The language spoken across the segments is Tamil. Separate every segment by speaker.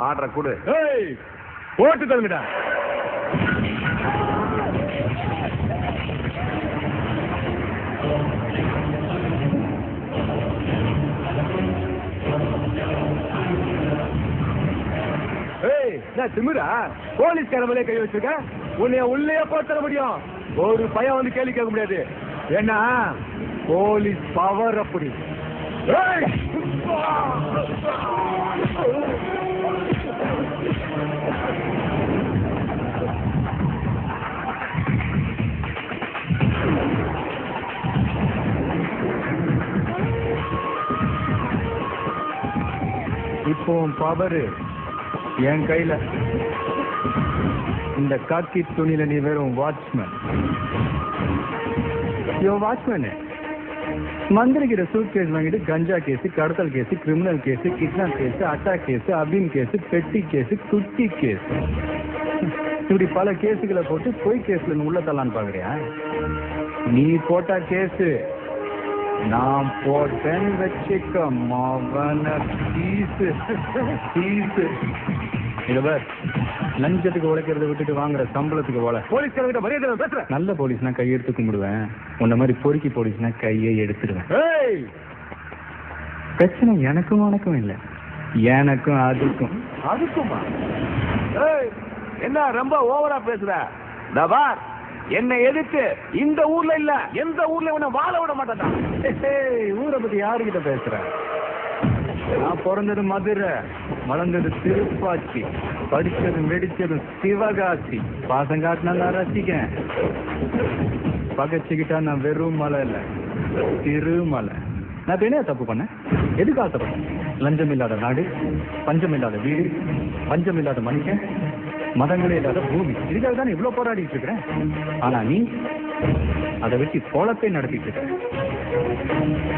Speaker 1: ஆர்டரை கொடு.
Speaker 2: போட்டு தள்ளுடா. திமிரா போலீஸ்கார மேலே கை வச்சிருக்க, உன்னைய உள்ளே போட்டுற முடியும். ஒரு பையன் வந்து கேள்வி கேட்க முடியாது. ஏன்னா போலீஸ் பவர் அப்படி. இப்போ பவர் என் கையில. இந்த காக்கி துணியில நீ வெறும் வாட்ச்மேன். வாட்ச்மேனு மந்திரிக்கிற சூட் கேஸ் வாங்கிட்டு கஞ்சா கேஸ், கடத்தல் case, criminal case, kidnap case, attack case, அபின் கேஸ், பெட்டி கேஸ், குட்டி கேஸ், இப்படி பல கேஸுகளை போட்டு பொய் கேஸ்ல உள்ள தள்ளான்னு பாக்குறியா? நீ போட்டா கேஸ், நான் போட்டேன்னு வச்சுக்க மவன பீஸு பீஸு. இதவர் லஞ்சத்துக்கு உழைக்கிறத விட்டுட்டு வாங்குற சம்பளத்துக்கு போல போலீஸ்காரங்கிட்ட மரியாதை பேசுற. நல்ல போலீஸ்னா கையெடுத்து கும்பிடுவேன், உன்ன மாதிரி பொறுக்கி போலீஸ்னா கையை எடுத்துடுவேன். பிரச்சனை எனக்கும் உனக்கும் இல்லை, எனக்கும் அதுக்கும்.
Speaker 1: அதுக்குமா? என்ன ரொம்ப ஓவரா பேசுற? தபார், என்னை எதிர்த்து இந்த ஊர்ல இல்ல எந்த ஊர்ல உன்னை வாழ விட மாட்டேன்.
Speaker 2: ஊரை பத்தி யாருக்கிட்ட பேசுற? நான் பிறந்தது மதுரை, வளர்ந்தது திருப்பாச்சி, படிச்சது வெடிச்சது சிவகாசி. பாசம் காட்டினா நான் ரசிக்கிறேன், பகச்சுக்கிட்டா நான் வெறும் மலை இல்ல திருமலை. நான் என்ன தப்பு பண்ணேன்? எதுக்கு ஆசைப்பட்டேன்? லஞ்சம் இல்லாத நாடு, பஞ்சம் இல்லாத வீடு, பஞ்சம் இல்லாத மனுஷன், மதங்களே இல்லாத பூமி. இதுக்காக தான் இவ்வளவு போராடிட்டு இருக்கிறேன். ஆனா நீ அதை வச்சு கோலத்தை நடத்திட்டு இருக்க.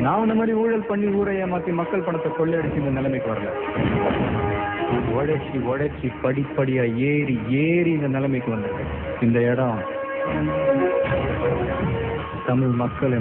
Speaker 2: நான் இந்த மாதிரி ஊழல் பண்ணி ஊரை ஏமாத்தி மக்கள் பணத்தை கொள்ளையடிச்சு இந்த நிலைமைக்கு வரல. உழைச்சி உழைச்சி படிப்படியா ஏறி ஏறி இந்த நிலைமைக்கு வந்திருக்கேன். இந்த இடம் தமிழ் மக்கள்